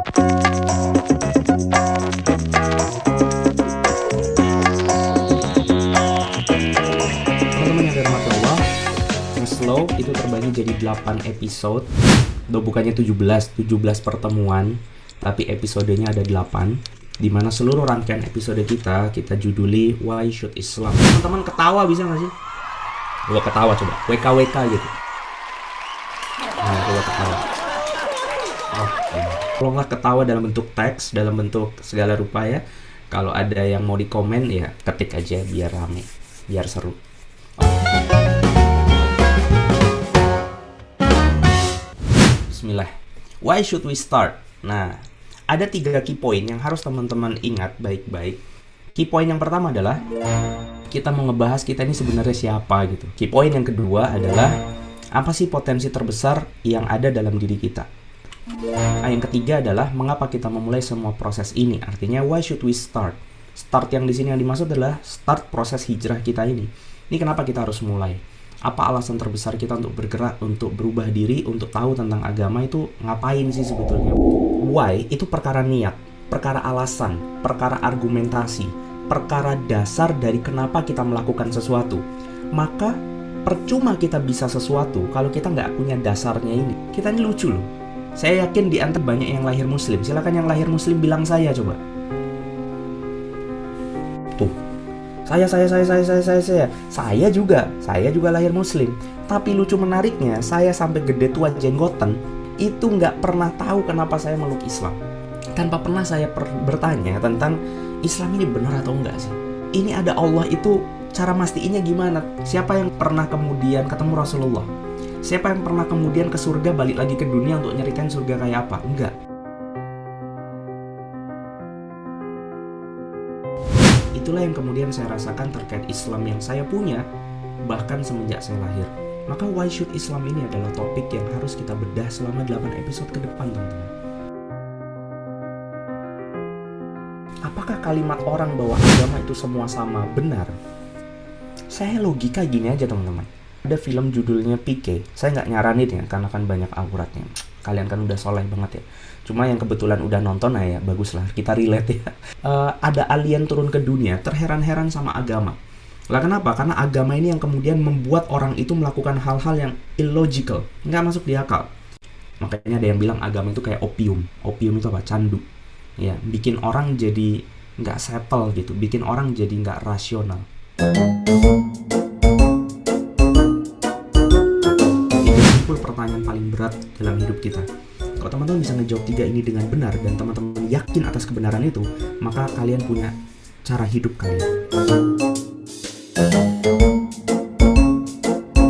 Teman-teman yang dirahmati Allah, yang slow itu terbagi jadi 8 episode. Bukannya 17 pertemuan, tapi episodenya ada 8, di mana seluruh rangkaian episode kita juduli Why Should Islam. Teman-teman ketawa bisa nggak sih? Coba ketawa, coba WKWK gitu. Nah, coba ketawa. Tolonglah ketawa dalam bentuk teks, dalam bentuk segala rupa ya. Kalau ada yang mau dikomen ya ketik aja biar rame, biar seru. Bismillah. Why should we start? Nah, ada 3 key point yang harus teman-teman ingat baik-baik. Key point yang pertama adalah kita mau ngebahas kita ini sebenarnya siapa gitu. Key point yang kedua adalah apa sih potensi terbesar yang ada dalam diri kita. Nah, yang ketiga adalah mengapa kita memulai semua proses ini. Artinya why should we start? Start yang di sini yang dimaksud adalah start proses hijrah kita ini. Ini kenapa kita harus mulai? Apa alasan terbesar kita untuk bergerak, untuk berubah diri, untuk tahu tentang agama itu ngapain sih sebetulnya? Why itu perkara niat, perkara alasan, perkara argumentasi, perkara dasar dari kenapa kita melakukan sesuatu. Maka percuma kita bisa sesuatu kalau kita nggak punya dasarnya ini. Kita ini lucu loh. Saya yakin di antara banyak yang lahir muslim. Silakan yang lahir muslim bilang saya coba. Tuh. Saya juga lahir muslim. Tapi lucu menariknya, saya sampai gede tua jenggoten itu nggak pernah tahu kenapa saya meluk Islam. Tanpa pernah saya bertanya tentang Islam ini benar atau enggak sih. Ini ada Allah itu cara mastiinnya gimana? Siapa yang pernah kemudian ketemu Rasulullah? Siapa yang pernah kemudian ke surga balik lagi ke dunia untuk nyeritain surga kayak apa? Enggak. Itulah yang kemudian saya rasakan terkait Islam yang saya punya bahkan semenjak saya lahir. Maka why should Islam ini adalah topik yang harus kita bedah selama 8 episode ke depan, teman-teman. Apakah kalimat orang bahwa agama itu semua sama benar? Saya logika gini aja, teman-teman. Ada film judulnya PK. Saya nggak nyaranin ya, karena kan banyak auratnya. Kalian kan udah soleh banget ya. Cuma yang kebetulan udah nonton ya, bagus lah. Kita relate ya. Ada alien turun ke dunia, terheran-heran sama agama. Lah kenapa? Karena agama ini yang kemudian membuat orang itu melakukan hal-hal yang illogical. Nggak masuk di akal. Makanya ada yang bilang agama itu kayak opium. Opium itu apa? Candu. Ya, bikin orang jadi nggak settle gitu. Bikin orang jadi nggak rasional. Pertanyaan paling berat dalam hidup kita. Kalau teman-teman bisa ngejawab 3 ini dengan benar dan teman-teman yakin atas kebenaran itu, maka kalian punya cara hidup kalian.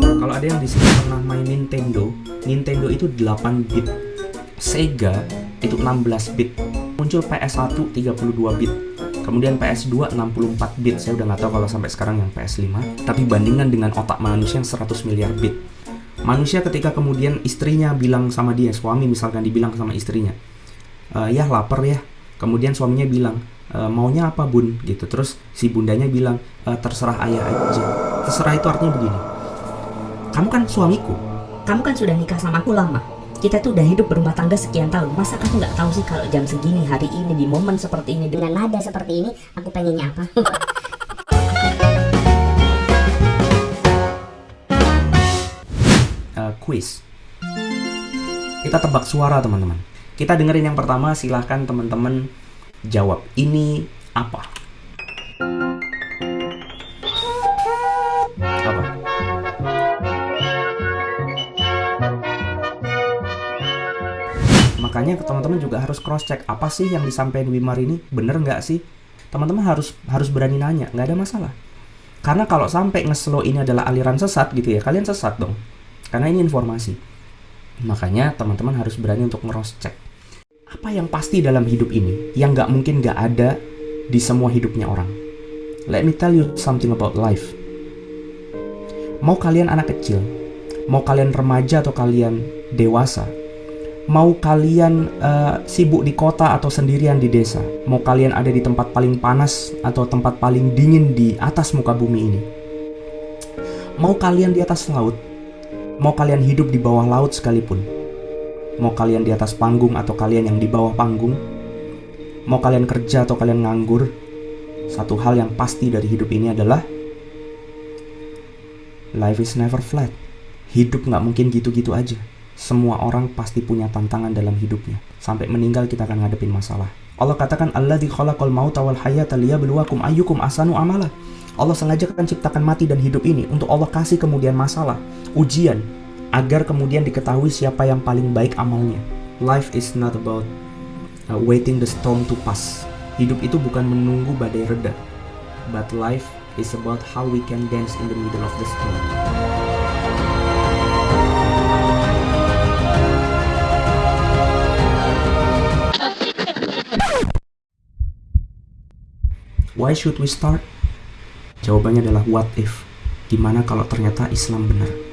Kalau ada yang di sini pernah main Nintendo itu 8 bit, Sega itu 16 bit, muncul PS1 32 bit, kemudian PS2 64 bit. Saya udah nggak tahu kalau sampai sekarang yang PS5. Tapi bandingkan dengan otak manusia yang 100 miliar bit. Manusia ketika kemudian istrinya bilang sama dia, suami misalkan dibilang sama istrinya, ya lapar ya. Kemudian suaminya bilang, maunya apa bun? Gitu. Terus si bundanya bilang, terserah ayah aja. Terserah itu artinya begini, kamu kan suamiku. Kamu kan sudah nikah sama aku lama. Kita tuh udah hidup berumah tangga sekian tahun. Masa kamu nggak tahu sih kalau jam segini, hari ini, di momen seperti ini, dengan nada seperti ini, aku pengennya apa? Quiz. Kita tebak suara, teman-teman. Kita dengerin yang pertama, silahkan teman-teman jawab. Ini apa? Apa? Makanya teman-teman juga harus cross check, apa sih yang disampaikan Wimar ini bener nggak sih? Teman-teman harus berani nanya, nggak ada masalah. Karena kalau sampai nge-slow ini adalah aliran sesat gitu ya, kalian sesat dong. Karena ini informasi. Makanya teman-teman harus berani untuk nge-cross check. Apa yang pasti dalam hidup ini yang nggak mungkin nggak ada di semua hidupnya orang? Let me tell you something about life. Mau kalian anak kecil, mau kalian remaja atau kalian dewasa, mau kalian sibuk di kota atau sendirian di desa, mau kalian ada di tempat paling panas atau tempat paling dingin di atas muka bumi ini, mau kalian di atas laut, mau kalian hidup di bawah laut sekalipun, Mau kalian di atas panggung atau kalian yang di bawah panggung, mau kalian kerja atau kalian nganggur, satu hal yang pasti dari hidup ini adalah life is never flat. Hidup gak mungkin gitu-gitu aja. Semua orang pasti punya tantangan dalam hidupnya. Sampai meninggal kita akan ngadepin masalah. Allah katakan, Alladzi khalaqal mauta wal hayata liyabluwakum ayyukum ahsanu amala. Allah sengaja akan ciptakan mati dan hidup ini untuk Allah kasih kemudian masalah, ujian, agar kemudian diketahui siapa yang paling baik amalnya. Life is not about waiting the storm to pass. Hidup itu bukan menunggu badai reda, but life is about how we can dance in the middle of the storm. Why should we start? Jawabannya adalah what if. Gimana kalau ternyata Islam benar?